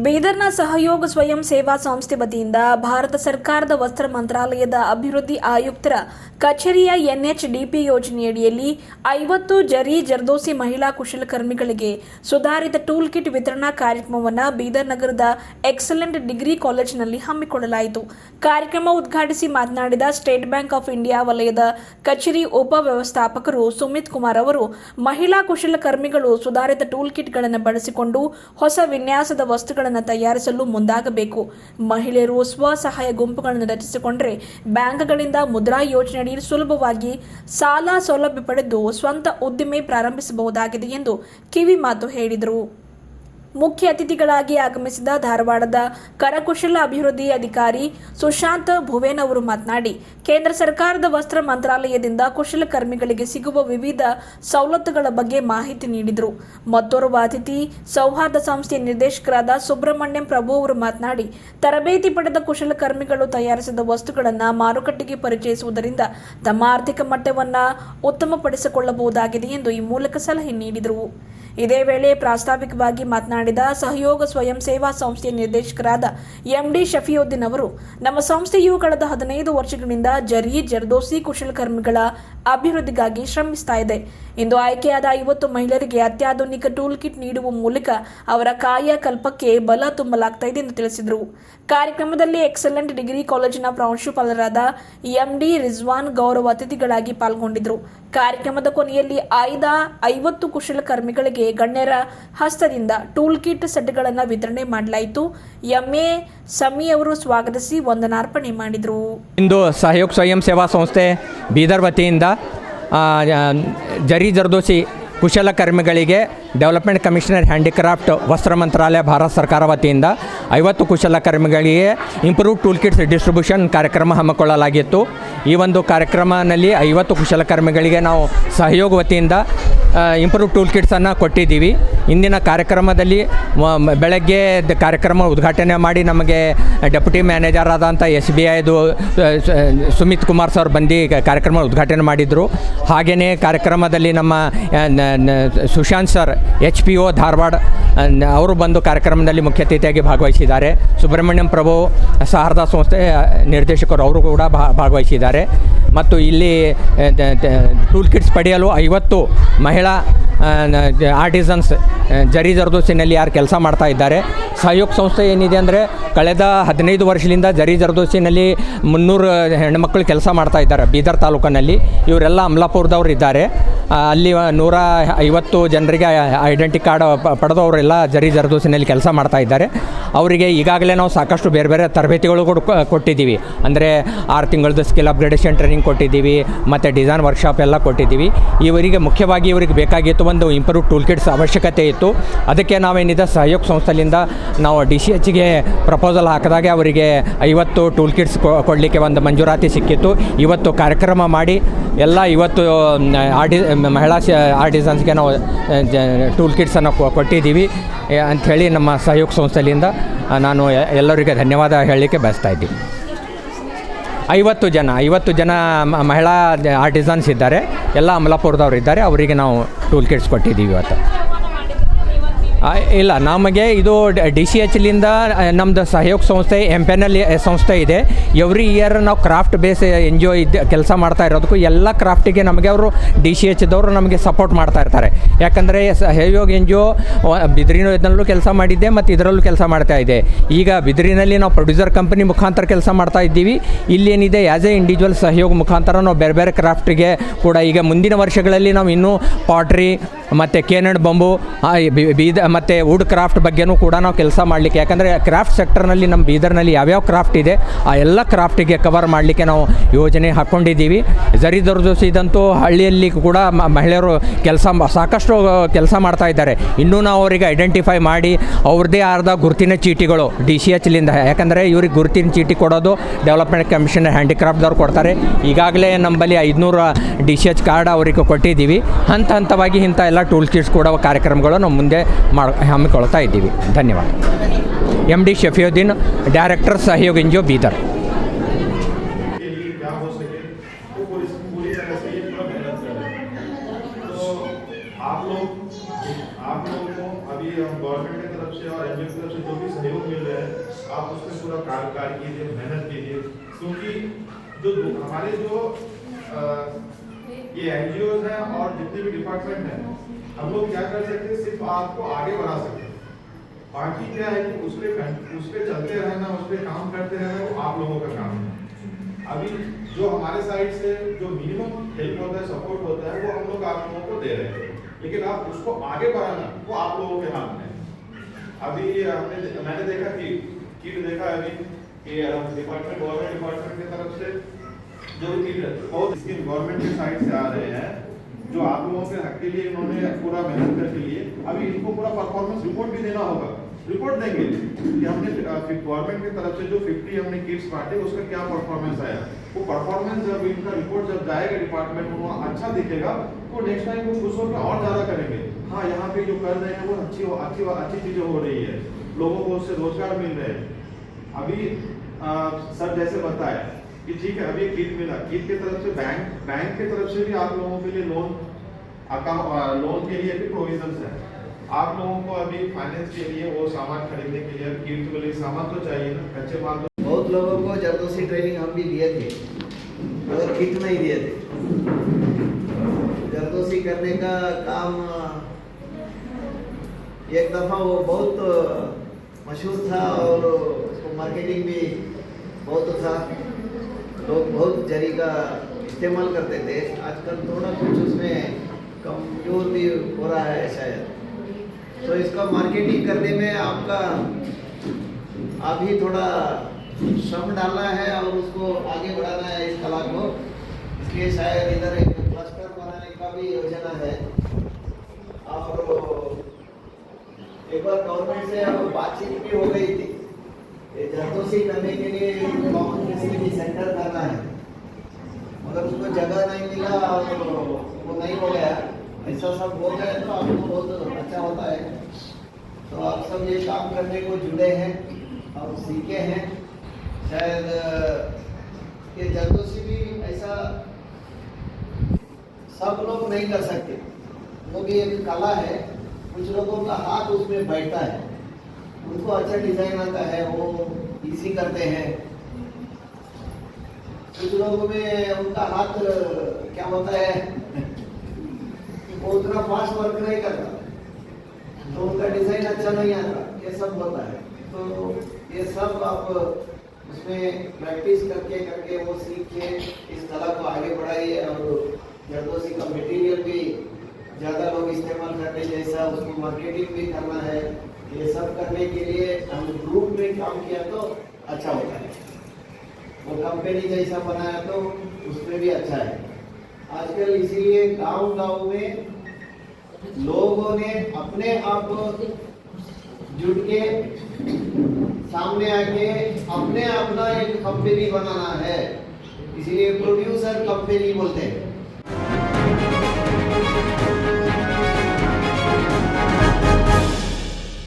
ಬೀದರ್ನ ಸಹಯೋಗ ಸ್ವಯಂ ಸೇವಾ ಸಂಸ್ಥೆ ವತಿಯಿಂದ ಭಾರತ ಸರ್ಕಾರದ ವಸ್ತ್ರ ಮಂತ್ರಾಲಯದ ಅಭಿವೃದ್ಧಿ ಆಯುಕ್ತರ ಕಚೇರಿಯ ಎನ್ಎಚ್ಡಿಪಿ ಯೋಜನೆಯಡಿಯಲ್ಲಿ 50 ಜರಿ ಜರ್ದೋಸಿ ಮಹಿಳಾ ಕುಶಲಕರ್ಮಿಗಳಿಗೆ ಸುಧಾರಿತ ಟೂಲ್ ಕಿಟ್ ವಿತರಣಾ ಕಾರ್ಯಕ್ರಮವನ್ನು ಬೀದರ್ ನಗರದ ಎಕ್ಸಲೆಂಟ್ ಡಿಗ್ರಿ ಕಾಲೇಜಿನಲ್ಲಿ ಹಮ್ಮಿಕೊಳ್ಳಲಾಯಿತು. ಕಾರ್ಯಕ್ರಮ ಉದ್ಘಾಟಿಸಿ ಮಾತನಾಡಿದ ಸ್ಟೇಟ್ ಬ್ಯಾಂಕ್ ಆಫ್ ಇಂಡಿಯಾ ವಲಯದ ಕಚೇರಿ ಉಪ ವ್ಯವಸ್ಥಾಪಕರು ಸುಮಿತ್ ಕುಮಾರ್ ಅವರು, ಮಹಿಳಾ ಕುಶಲಕರ್ಮಿಗಳು ಸುಧಾರಿತ ಟೂಲ್ ಕಿಟ್ಗಳನ್ನು ಬಳಸಿಕೊಂಡು ಹೊಸ ವಿನ್ಯಾಸದ ವಸ್ತುಗಳನ್ನು ತಯಾರಿಸಲು ಮುಂದಾಗಬೇಕು. ಮಹಿಳೆಯರು ಸ್ವಸಹಾಯ ಗುಂಪುಗಳನ್ನು ರಚಿಸಿಕೊಂಡರೆ ಬ್ಯಾಂಕ್ಗಳಿಂದ ಮುದ್ರಾ ಯೋಜನೆಯಡಿ ಸುಲಭವಾಗಿ ಸಾಲ ಸೌಲಭ್ಯ ಪಡೆದು ಸ್ವಂತ ಉದ್ದಿಮೆ ಪ್ರಾರಂಭಿಸಬಹುದಾಗಿದೆ ಎಂದು ಕಿವಿ ಮಾತು ಹೇಳಿದರು. ಮುಖ್ಯ ಅತಿಥಿಗಳಾಗಿ ಆಗಮಿಸಿದ ಧಾರವಾಡದ ಕರಕುಶಲ ಅಭಿವೃದ್ಧಿ ಅಧಿಕಾರಿ ಸುಶಾಂತ್ ಭುವೇನ್ ಅವರು ಮಾತನಾಡಿ, ಕೇಂದ್ರ ಸರ್ಕಾರದ ವಸ್ತ್ರ ಮಂತ್ರಾಲಯದಿಂದ ಕುಶಲಕರ್ಮಿಗಳಿಗೆ ಸಿಗುವ ವಿವಿಧ ಸವಲತ್ತುಗಳ ಬಗ್ಗೆ ಮಾಹಿತಿ ನೀಡಿದರು. ಮತ್ತೋರ್ವ ಅತಿಥಿ ಸೌಹಾರ್ದ ಸಂಸ್ಥೆಯ ನಿರ್ದೇಶಕರಾದ ಸುಬ್ರಹ್ಮಣ್ಯಂ ಪ್ರಭು ಅವರು ಮಾತನಾಡಿ, ತರಬೇತಿ ಪಡೆದ ಕುಶಲಕರ್ಮಿಗಳು ತಯಾರಿಸಿದ ವಸ್ತುಗಳನ್ನು ಮಾರುಕಟ್ಟೆಗೆ ಪರಿಚಯಿಸುವುದರಿಂದ ತಮ್ಮ ಆರ್ಥಿಕ ಮಟ್ಟವನ್ನು ಉತ್ತಮಪಡಿಸಿಕೊಳ್ಳಬಹುದಾಗಿದೆ ಎಂದು ಈ ಮೂಲಕ ಸಲಹೆ ನೀಡಿದರು. ಇದೇ ವೇಳೆ ಪ್ರಾಸ್ತಾವಿಕವಾಗಿ ಮಾತನಾಡಿದ ಸಹಯೋಗ ಸ್ವಯಂ ಸೇವಾ ಸಂಸ್ಥೆಯ ನಿರ್ದೇಶಕರಾದ ಎಂಡಿ ಶಫಿಯುದ್ದೀನ್ ಅವರು, ನಮ್ಮ ಸಂಸ್ಥೆಯು ಕಳೆದ 15 ವರ್ಷಗಳಿಂದ ಜರಿ ಜರ್ದೋಸಿ ಕುಶಲಕರ್ಮಿಗಳ ಅಭಿವೃದ್ಧಿಗಾಗಿ ಶ್ರಮಿಸ್ತಾ ಇದೆ. ಇಂದು ಆಯ್ಕೆಯಾದ 50 ಮಹಿಳೆಯರಿಗೆ ಅತ್ಯಾಧುನಿಕ ಟೂಲ್ ಕಿಟ್ ನೀಡುವ ಮೂಲಕ ಅವರ ಕಾಯಕಲ್ಪಕ್ಕೆ ಬಲ ತುಂಬಲಾಗ್ತಾ ಇದೆ ಎಂದು ತಿಳಿಸಿದರು. ಕಾರ್ಯಕ್ರಮದಲ್ಲಿ ಎಕ್ಸಲೆಂಟ್ ಡಿಗ್ರಿ ಕಾಲೇಜಿನ ಪ್ರಾಂಶುಪಾಲರಾದ ಎಂಡಿ ರಿಜ್ವಾನ್ ಗೌರವ ಅತಿಥಿಗಳಾಗಿ ಪಾಲ್ಗೊಂಡಿದ್ದರು. ಕಾರ್ಯಕ್ರಮದ ಕೊನೆಯಲ್ಲಿ ಆಯ್ದ 50 ಕುಶಲಕರ್ಮಿಗಳಿಗೆ ಗಣ್ಯರ ಹಸ್ತದಿಂದ ಟೂಲ್ ಕಿಟ್ ಸೆಟ್ಗಳನ್ನು ವಿತರಣೆ ಮಾಡಲಾಯಿತು. ಎಂಎ ಸಮಿ ಅವರು ಸ್ವಾಗತಿಸಿ ವಂದನಾರ್ಪಣೆ ಮಾಡಿದರು. ಇಂದು ಸಹಯೋಗ ಸ್ವಯಂ ಸೇವಾ ಸಂಸ್ಥೆ ಬೀದರ್ ವತಿಯಿಂದ ಜರಿ ಜರ್ದೋಸಿ ಕುಶಲಕರ್ಮಿಗಳಿಗೆ ಡೆವಲಪ್ಮೆಂಟ್ ಕಮಿಷನರ್ ಹ್ಯಾಂಡಿಕ್ರಾಫ್ಟ್ ವಸ್ತ್ರ ಮಂತ್ರಾಲಯ ಭಾರತ ಸರ್ಕಾರ ವತಿಯಿಂದ 50 ಕುಶಲಕರ್ಮಿಗಳಿಗೆ ಇಂಪ್ರೂವ್ ಟೂಲ್ ಕಿಟ್ಸ್ ಡಿಸ್ಟ್ರಿಬ್ಯೂಷನ್ ಕಾರ್ಯಕ್ರಮ ಹಮ್ಮಿಕೊಳ್ಳಲಾಗಿತ್ತು. ಈ ಒಂದು ಕಾರ್ಯಕ್ರಮದಲ್ಲಿ 50 ಕುಶಲಕರ್ಮಿಗಳಿಗೆ ನಾವು ಸಹಯೋಗ ವತಿಯಿಂದ ಇಂಪ್ರೂವ್ ಟೂಲ್ ಕಿಟ್ಸನ್ನು ಕೊಟ್ಟಿದ್ದೀವಿ. ಇಂದಿನ ಕಾರ್ಯಕ್ರಮದಲ್ಲಿ ಬೆಳಗ್ಗೆ ಕಾರ್ಯಕ್ರಮ ಉದ್ಘಾಟನೆ ಮಾಡಿ ನಮಗೆ ಡೆಪ್ಯೂಟಿ ಮ್ಯಾನೇಜರ್ ಆದಂಥ SBIದು ಸುಮಿತ್ ಕುಮಾರ್ ಸರ್ ಬಂದು ಕಾರ್ಯಕ್ರಮ ಉದ್ಘಾಟನೆ ಮಾಡಿದರು. ಹಾಗೆಯೇ ಕಾರ್ಯಕ್ರಮದಲ್ಲಿ ನಮ್ಮ ಸುಶಾಂತ್ ಸರ್ HPO ಧಾರವಾಡ ಅವರು ಬಂದು ಕಾರ್ಯಕ್ರಮದಲ್ಲಿ ಮುಖ್ಯ ಅತಿಥಿಯಾಗಿ ಭಾಗವಹಿಸಿದ್ದಾರೆ. ಸುಬ್ರಹ್ಮಣ್ಯಂ ಪ್ರಭು ಸಹರ್ದ ಸಂಸ್ಥೆ ನಿರ್ದೇಶಕರು ಅವರು ಕೂಡ ಭಾಗವಹಿಸಿದ್ದಾರೆ. ಮತ್ತು ಇಲ್ಲಿ ಟೂಲ್ ಕಿಟ್ಸ್ ಪಡೆಯಲು 50 ಮಹಿಳಾ ಆರ್ಟಿಸನ್ಸ್ ಜರಿ ಜರ್ದೋಸಿನಲ್ಲಿ ಯಾರು ಕೆಲಸ ಮಾಡ್ತಾ ಇದ್ದಾರೆ. ಸಹಯೋಗ ಸಂಸ್ಥೆ ಏನಿದೆ ಅಂದರೆ ಕಳೆದ 15 ವರ್ಷದಿಂದ ಜರಿ ಜರ್ದೋಸಿನಲ್ಲಿ 300 ಹೆಣ್ಮಕ್ಳು ಕೆಲಸ ಮಾಡ್ತಾ ಇದ್ದಾರೆ ಬೀದರ್ ತಾಲೂಕಿನಲ್ಲಿ. ಇವರೆಲ್ಲ ಅಮಲಾಪುರದವ್ರು ಇದ್ದಾರೆ. ಅಲ್ಲಿ 150 ಜನರಿಗೆ ಐಡೆಂಟಿ ಕಾರ್ಡ್ ಪಡೆದವರೆಲ್ಲ ಜರಿ ಜರ್ದೋಸಿನಲ್ಲಿ ಕೆಲಸ ಮಾಡ್ತಾ ಇದ್ದಾರೆ. ಅವರಿಗೆ ಈಗಾಗಲೇ ನಾವು ಸಾಕಷ್ಟು ಬೇರೆ ಬೇರೆ ತರಬೇತಿಗಳು ಕೊಟ್ಟಿದ್ದೀವಿ. ಅಂದರೆ 6 ತಿಂಗಳದ್ದು ಸ್ಕಿಲ್ ಅಪ್ಗ್ರೇಡೇಷನ್ ಟ್ರೈನಿಂಗ್ ಕೊಟ್ಟಿದ್ದೀವಿ ಮತ್ತು ಡಿಸೈನ್ ವರ್ಕ್ಶಾಪ್ ಎಲ್ಲ ಕೊಟ್ಟಿದ್ದೀವಿ. ಇವರಿಗೆ ಮುಖ್ಯವಾಗಿ ಇವರಿಗೆ ಬೇಕಾಗಿತ್ತು ಒಂದು ಇಂಪ್ರೂವ್ ಟೂಲ್ ಕಿಟ್ಸ್ ಅವಶ್ಯಕತೆ ಇತ್ತು. ಅದಕ್ಕೆ ನಾವೇನಿದೆ ಸಹಯೋಗ ಸಂಸ್ಥೆಯಿಂದ ನಾವು DCHಗೆ ಪ್ರಪೋಸಲ್ ಹಾಕಿದಾಗ ಅವರಿಗೆ 50 ಟೂಲ್ ಕಿಟ್ಸ್ ಕೊಡಲಿಕ್ಕೆ ಒಂದು ಮಂಜೂರಾತಿ ಸಿಕ್ಕಿತ್ತು. ಇವತ್ತು ಕಾರ್ಯಕ್ರಮ ಮಾಡಿ ಎಲ್ಲ 50 ಮಹಿಳಾ ಆರ್ಟಿಸನ್ಸ್ಗೆ ನಾವು ಟೂಲ್ ಕಿಟ್ಸನ್ನು ಕೊಟ್ಟಿದ್ದೀವಿ ಅಂಥೇಳಿ ನಮ್ಮ ಸಹಯೋಗ ಸಂಸ್ಥೆಯಿಂದ ನಾನು ಎಲ್ಲರಿಗೆ ಧನ್ಯವಾದ ಹೇಳಲಿಕ್ಕೆ ಬಯಸ್ತಾ ಇದ್ದೀವಿ. 50 ಜನ ಮಹಿಳಾ ಆರ್ಟಿಸನ್ಸ್ ಇದ್ದಾರೆ. ಎಲ್ಲ ಅಮಲಾಪುರದವ್ರು ಇದ್ದಾರೆ. ಅವರಿಗೆ ನಾವು ಟೂಲ್ ಕಿಟ್ಸ್ ಕೊಟ್ಟಿದ್ದೀವಿ ಇವತ್ತು. ಇಲ್ಲ, ನಮಗೆ ಇದು DCHಲಿಂದ ನಮ್ಮದು ಸಹಯೋಗ ಸಂಸ್ಥೆ ಎಂಪೆನಲ್ ಸಂಸ್ಥೆ ಇದೆ. ಎವ್ರಿ ಇಯರ್ ನಾವು ಕ್ರಾಫ್ಟ್ ಬೇಸ್ NGO ಕೆಲಸ ಮಾಡ್ತಾ ಇರೋದಕ್ಕೂ ಎಲ್ಲ ಕ್ರಾಫ್ಟಿಗೆ ನಮಗೆ ಅವರು DCHದವರು ನಮಗೆ ಸಪೋರ್ಟ್ ಮಾಡ್ತಾ ಇರ್ತಾರೆ. ಯಾಕಂದರೆ ಸಹಯೋಗ NGO ಬಿದ್ರಿನಲ್ಲೂ ಕೆಲಸ ಮಾಡಿದ್ದೆ ಮತ್ತು ಇದರಲ್ಲೂ ಕೆಲಸ ಮಾಡ್ತಾ ಇದೆ. ಈಗ ಬಿದ್ರಿನಲ್ಲಿ ನಾವು ಪ್ರೊಡ್ಯೂಸರ್ ಕಂಪನಿ ಮುಖಾಂತರ ಕೆಲಸ ಮಾಡ್ತಾ ಇದ್ದೀವಿ. ಇಲ್ಲೇನಿದೆ ಆ್ಯಸ್ ಎ ಇಂಡಿವಿಜುವಲ್ ಸಹಯೋಗ ಮುಖಾಂತರ ನಾವು ಬೇರೆ ಬೇರೆ ಕ್ರಾಫ್ಟಿಗೆ ಕೂಡ ಈಗ ಮುಂದಿನ ವರ್ಷಗಳಲ್ಲಿ ನಾವು ಇನ್ನೂ ಪಾಟ್ರಿ ಮತ್ತು ಕೇನಡ್ ಬಂಬು ಮತ್ತು ವುಡ್ ಕ್ರಾಫ್ಟ್ ಬಗ್ಗೆನೂ ಕೂಡ ನಾವು ಕೆಲಸ ಮಾಡಲಿಕ್ಕೆ, ಯಾಕಂದರೆ ಕ್ರಾಫ್ಟ್ ಸೆಕ್ಟರ್ನಲ್ಲಿ ನಮ್ಮ ಬೀದರ್ನಲ್ಲಿ ಯಾವ್ಯಾವ ಕ್ರಾಫ್ಟ್ ಇದೆ ಆ ಎಲ್ಲ ಕ್ರಾಫ್ಟಿಗೆ ಕವರ್ ಮಾಡಲಿಕ್ಕೆ ನಾವು ಯೋಜನೆ ಹಾಕ್ಕೊಂಡಿದ್ದೀವಿ. ಜರಿ ಜರ್ದೋಸಿದಂತೂ ಹಳ್ಳಿಯಲ್ಲಿ ಕೂಡ ಮಹಿಳೆಯರು ಸಾಕಷ್ಟು ಕೆಲಸ ಮಾಡ್ತಾ ಇದ್ದಾರೆ. ಇನ್ನೂ ನಾವು ಅವರಿಗೆ ಐಡೆಂಟಿಫೈ ಮಾಡಿ ಅವ್ರದ್ದೇ ಆದ ಗುರುತಿನ ಚೀಟಿಗಳು DCHಲಿಂದ, ಯಾಕಂದರೆ ಇವ್ರಿಗೆ ಗುರುತಿನ ಚೀಟಿ ಕೊಡೋದು ಡೆವಲಪ್ಮೆಂಟ್ ಕಮಿಷನರ್ ಹ್ಯಾಂಡಿಕ್ರಾಫ್ಟ್ದವ್ರು ಕೊಡ್ತಾರೆ. ಈಗಾಗಲೇ ನಮ್ಮಲ್ಲಿ 500 DCH ಕಾರ್ಡ್ ಅವರಿಗೆ ಕೊಟ್ಟಿದ್ದೀವಿ. ಹಂತವಾಗಿ ಇಂಥ ಎಲ್ಲ ಟೂಲ್ ಕಿಟ್ಸ್ ಕೊಡೋ ಕಾರ್ಯಕ್ರಮಗಳು ನಾವು ಮುಂದೆ ಹಮ್ಮಿಕೊಳ್ತಾ ಇದ್ದೀವಿ. ಧನ್ಯವಾದ. MD ಶಫಿಯುದ್ದೀನ್, ಡೈರೆಕ್ಟರ್ ಸಹಯೋಗ NGO ಬೀದರ್. आप लोगों को अभी गवर्नमेंट की तरफ से और NGO की तरफ से जो भी सहयोग आप उसमें पूरा कार्य कीजिए, मेहनत कीजिए, क्योंकि जो हमारे जो ये एनजीओ हैं और जितने भी डिपार्टमेंट हैं, हम लोग क्या कर सकते हैं, सिर्फ आपको आगे बढ़ा सकते हैं। बाकी क्या है कि उस पे चलते रहना, उस पे काम करते रहना, वो आप लोगों का काम है। अभी जो हमारे साइड से जो मिनिमम हेल्प होता है, सपोर्ट होता है, वो हम लोग आप लोगों को दे रहे हैं, लेकिन आप उसको आगे बढ़ाना वो आप लोगों के हाथ में है। अभी मैंने देखा कि किट देखा अभी कि डिपार्टमेंट, गवर्नमेंट डिपार्टमेंट की तरफ से जो किट बहुत स्कीम गवर्नमेंट के साइड से आ रहे हैं, जो आप लोगों के हक के लिए इन्होंने पूरा मेहनत करके लिए। अभी इनको पूरा परफॉर्मेंस रिपोर्ट भी देना होगा, रिपोर्ट देंगे कि हमने गवर्नमेंट की तरफ से जो 50 हमने किट्स बांटे उसका क्या परफॉर्मेंस आया। वो परफॉर्मेंस जब इनका रिपोर्ट जब जाएगा डिपार्टमेंट में, वहाँ अच्छा दिखेगा तो नेक्स्ट टाइम वो खुश होकर और ज़्यादा करेंगे। हाँ, यहाँ पे जो कर रहे हैं वो अच्छी चीज़ें हो रही है, लोगों को उससे रोजगार मिल रहे हैं। अभी सर जैसे बताया कि ठीक है, अभी किट मिला, किट की तरफ से बैंक की तरफ से भी आप लोगों के लिए लोन के लिए भी प्रोविजंस है। आप लोगों को अभी फाइनेंस के लिए वो सामान खरीदने के लिए किट के लिए सामान तो चाहिए ना, कच्चे माल तो। बहुत लोगों को जरदोसी ट्रेनिंग हम भी दिए थे, मगर किट नहीं दिए थे। जरदोसी करने का काम एक दफ़ा वो बहुत मशहूर था और उसको मार्केटिंग भी बहुत था, लोग बहुत जरी का इस्तेमाल करते थे। आजकल थोड़ा कुछ उसमें कमजोर भी हो रहा है शायद, तो इसका मार्केटिंग करने में आपका आप ही थोड़ा श्रम डालना है और उसको आगे बढ़ाना है इस कला को। इसलिए शायद इधर एक क्लस्टर बनाने का भी योजना है। और एक बार गवर्नमेंट से बातचीत भी हो गई थी, जरदोसी करने के लिए कॉमन फैसिलिटी सेंटर करना है, मगर उसको जगह नहीं मिला और वो नहीं हो गया। ऐसा सब हो गया तो आपको बहुत अच्छा होता है। तो आप सब ये काम करने को जुड़े हैं और सीखे हैं। शायद ये जरदोसी भी ऐसा सब लोग नहीं कर सकते, वो भी एक कला है। कुछ लोगों का हाथ उसमें बैठता है, उनको अच्छा डिजाइन आता है, वो इजी करते हैं। कुछ लोगों में उनका हाथ क्या होता है वो उतना फास्ट वर्क नहीं करता, तो उनका डिजाइन अच्छा नहीं आता, ये सब होता है। तो ये सब आप उसमें प्रैक्टिस करके करके वो सीख के इस कला को आगे बढ़ाइए। और जरदोसी का मटेरियल भी ज़्यादा लोग इस्तेमाल करने जैसा उसको मार्केटिंग भी करना है। ये सब करने के लिए हम ग्रुप में काम किया तो अच्छा होता है, वो कंपनी जैसा बनाया तो उसमें भी अच्छा है। आजकल इसीलिए गांव-गांव में लोगों ने अपने आप जुट के सामने आके अपना एक कंपनी बनाना है, इसीलिए प्रोड्यूसर कंपनी बोलते हैं।